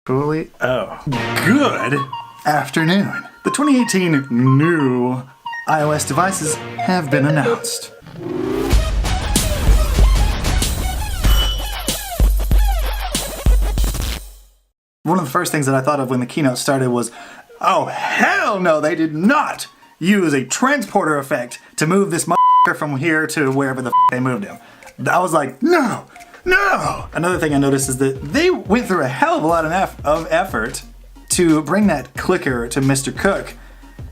Good afternoon. The 2018 new iOS devices have been announced. One of the first things that I thought of when the keynote started was, oh hell no, they did not use a transporter effect to move this motherfucker from here to wherever the they moved him. I was like, no! Another thing I noticed is that they went through a hell of a lot of effort to bring that clicker to Mr. Cook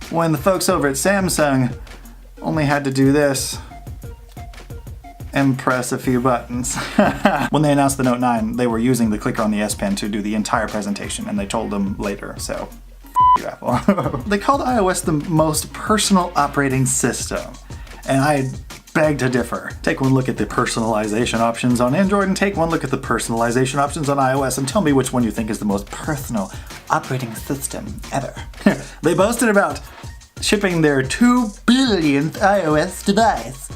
when the folks over at Samsung only had to do this and press a few buttons. When they announced the Note 9, they were using the clicker on the S Pen to do the entire presentation, and they told them later, so you, Apple. They called iOS the most personal operating system, and I beg to differ. Take one look at the personalization options on Android and take one look at the personalization options on iOS and tell me which one you think is the most personal operating system ever. They boasted about shipping their 2 billionth iOS device.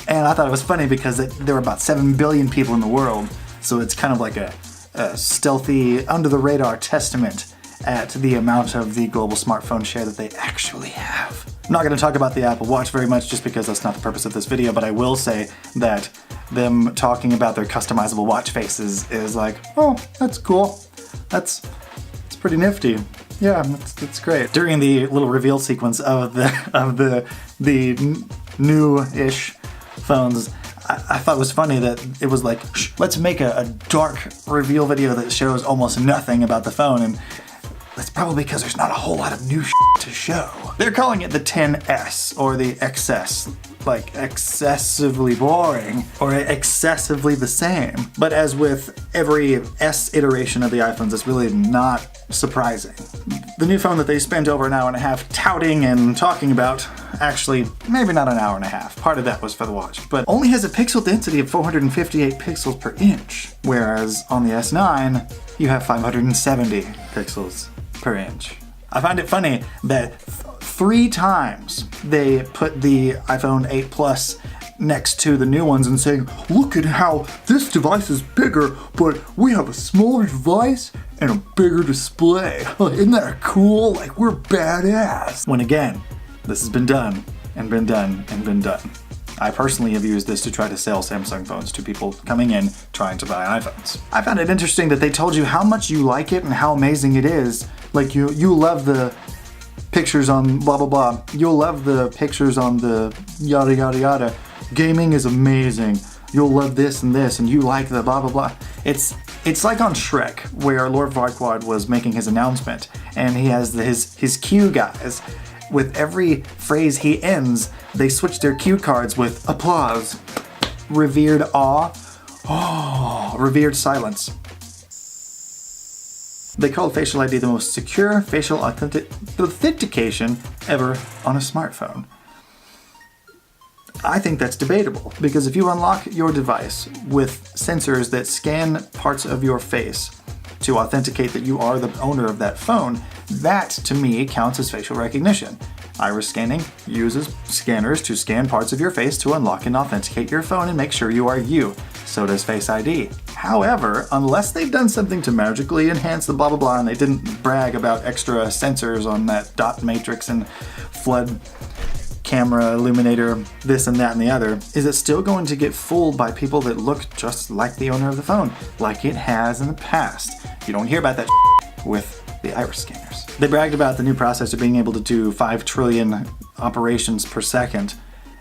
And I thought it was funny because there were about 7 billion people in the world, so it's kind of like a stealthy, under-the-radar testament at the amount of the global smartphone share that they actually have. I'm not going to talk about the Apple Watch very much just because that's not the purpose of this video, but I will say that them talking about their customizable watch faces is like, oh, that's cool. It's pretty nifty. Yeah, it's great. During the little reveal sequence of the new-ish phones, I thought it was funny that it was like, let's make a dark reveal video that shows almost nothing about the phone, and that's probably because there's not a whole lot of new to show. They're calling it the XS, or the XS, like excessively boring, or excessively the same. But as with every S iteration of the iPhones, it's really not surprising. The new phone that they spent over an hour and a half touting and talking about, actually, maybe not an hour and a half, part of that was for the watch, but only has a pixel density of 458 pixels per inch, whereas on the S9, you have 570 pixels per inch. I find it funny that 3 times they put the iPhone 8 Plus next to the new ones and saying, look at how this device is bigger, but we have a smaller device and a bigger display. Isn't that cool? Like, we're badass. When again, this has been done and been done and been done. I personally have used this to try to sell Samsung phones to people coming in trying to buy iPhones. I found it interesting that they told you how much you like it and how amazing it is. Like, you love the pictures on blah blah blah. You'll love the pictures on the yada yada yada. Gaming is amazing. You'll love this and this, and you like the blah blah blah. It's like on Shrek, where Lord Farquaad was making his announcement, and he has his cue guys. With every phrase he ends, they switch their cue cards with applause, revered awe, oh, revered silence. They called Facial ID the most secure facial authentication ever on a smartphone. I think that's debatable, because if you unlock your device with sensors that scan parts of your face to authenticate that you are the owner of that phone, that to me counts as facial recognition. Iris scanning uses scanners to scan parts of your face to unlock and authenticate your phone and make sure you are you. So does Face ID. However, unless they've done something to magically enhance the blah blah blah and they didn't brag about extra sensors on that dot matrix and flood camera, illuminator, this and that and the other, is it still going to get fooled by people that look just like the owner of the phone, like it has in the past? You don't hear about that with the iris scanners. They bragged about the new processor being able to do 5 trillion operations per second,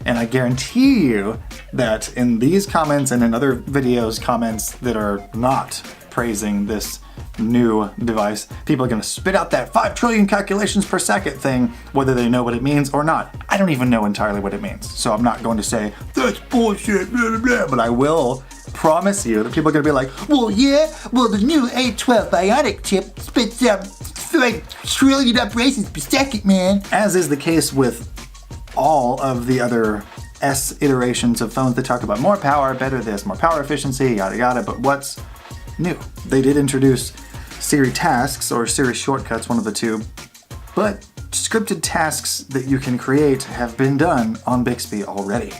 and I guarantee you that in these comments and in other videos comments that are not praising this new device, people are going to spit out that 5 trillion calculations per second thing, whether they know what it means or not. I don't even know entirely what it means, so I'm not going to say, that's bullshit, blah, blah, blah, but I will promise you that people are going to be like, well, the new A12 Bionic chip spits out 5 trillion operations per second, man. As is the case with all of the other S iterations of phones that talk about more power, better this, more power efficiency, yada yada, but what's new? They did introduce Siri tasks or Siri shortcuts, one of the two, but scripted tasks that you can create have been done on Bixby already.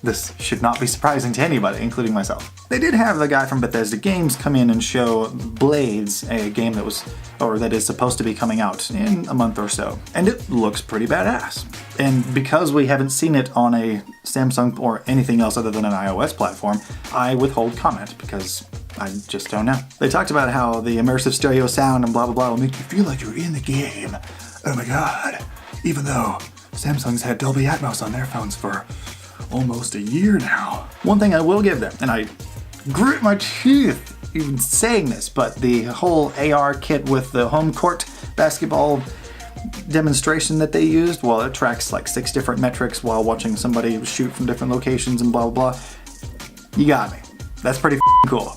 This should not be surprising to anybody, including myself. They did have the guy from Bethesda Games come in and show Blades, a game that is supposed to be coming out in a month or so. And it looks pretty badass. And because we haven't seen it on a Samsung or anything else other than an iOS platform, I withhold comment because I just don't know. They talked about how the immersive stereo sound and blah blah blah will make you feel like you're in the game. Oh my god. Even though Samsung's had Dolby Atmos on their phones for almost a year now. One thing I will give them, and I grit my teeth even saying this, but the whole AR kit with the home court basketball demonstration that they used, well, it tracks like 6 different metrics while watching somebody shoot from different locations and blah blah blah. You got me. That's pretty cool.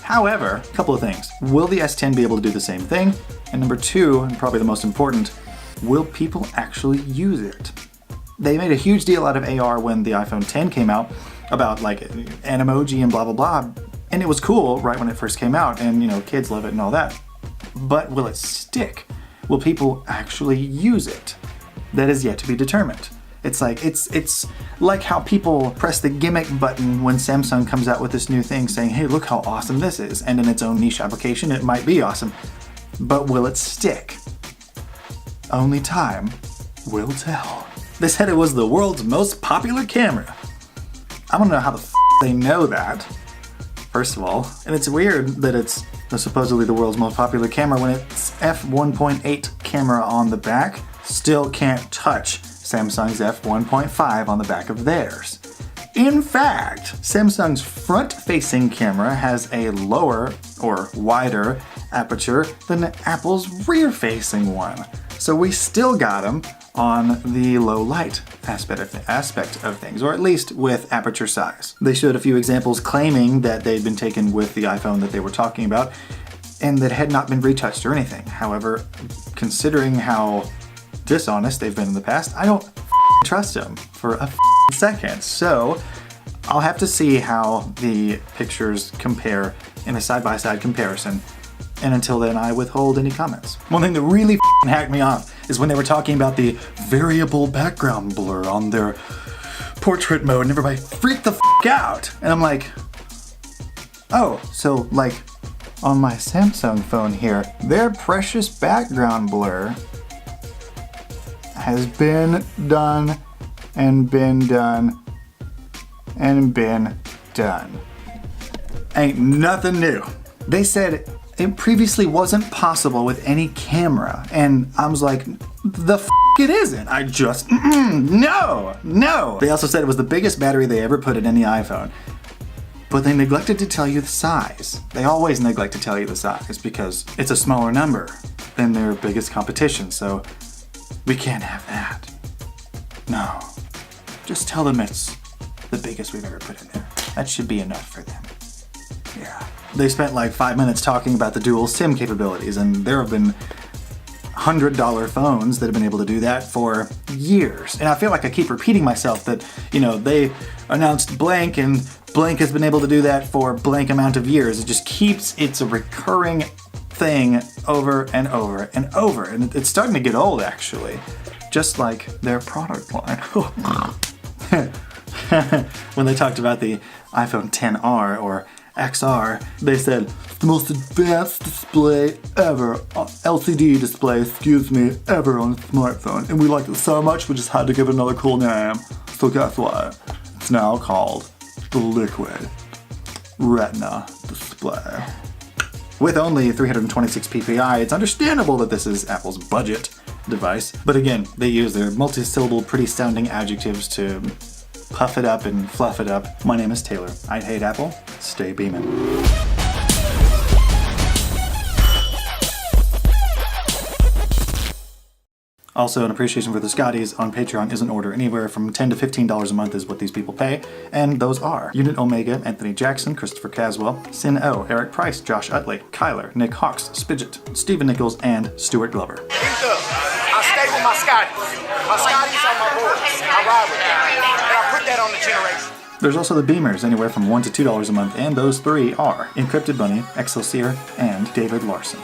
However, a couple of things. Will the S10 be able to do the same thing? And number 2, and probably the most important, will people actually use it? They made a huge deal out of AR when the iPhone 10 came out about like an emoji and blah blah blah, and it was cool right when it first came out, and you know, kids love it and all that. But will it stick? Will people actually use it? That is yet to be determined. It's like how people press the gimmick button when Samsung comes out with this new thing saying, hey, look how awesome this is, and in its own niche application it might be awesome, but will it stick? Only time will tell. They said it was the world's most popular camera. I don't know how the they know that, first of all, and it's weird that it's supposedly the world's most popular camera when its f1.8 camera on the back still can't touch Samsung's f1.5 on the back of theirs. In fact, Samsung's front-facing camera has a lower or wider aperture than Apple's rear-facing one. So we still got them on the low light aspect of things, or at least with aperture size. They showed a few examples claiming that they'd been taken with the iPhone that they were talking about and that had not been retouched or anything. However, considering how dishonest they've been in the past, I don't trust them for a second. So I'll have to see how the pictures compare in a side-by-side comparison. And until then, I withhold any comments. One thing that really hacked me off is when they were talking about the variable background blur on their portrait mode, and everybody freaked the out. And I'm like, oh, so like on my Samsung phone here, their precious background blur has been done and been done and been done. Ain't nothing new. They said it previously wasn't possible with any camera, and I was like, the it isn't. I just, no. They also said it was the biggest battery they ever put in any iPhone, but they neglected to tell you the size. They always neglect to tell you the size because it's a smaller number than their biggest competition, so we can't have that. No, just tell them it's the biggest we've ever put in there. That should be enough for them. Yeah. They spent like 5 minutes talking about the dual SIM capabilities, and there have been $100 phones that have been able to do that for years. And I feel like I keep repeating myself that, you know, they announced blank and blank has been able to do that for blank amount of years. It just keeps, it's a recurring thing over and over and over. And it's starting to get old, actually. Just like their product line. When they talked about the iPhone XR or XR, they said, the most advanced display ever, LCD display, ever on a smartphone. And we liked it so much, we just had to give it another cool name. So guess what? It's now called the Liquid Retina display. With only 326 ppi, it's understandable that this is Apple's budget device. But again, they use their multi-syllable, pretty sounding adjectives to puff it up and fluff it up. My name is Taylor. I hate Apple. Stay beaming. Also, an appreciation for the Scotties on Patreon is an order anywhere from $10 to $15 a month is what these people pay, and those are Unit Omega, Anthony Jackson, Christopher Caswell, Sin O, Eric Price, Josh Utley, Kyler, Nick Hawks, Spidget, Stephen Nichols, and Stuart Glover. I stay with my Scotties. My Scotties are my boys. I ride with them, and I put that on the generation. There's also the Beamers, anywhere from $1 to $2 a month, and those three are Encrypted Bunny, Excelsior, and David Larson.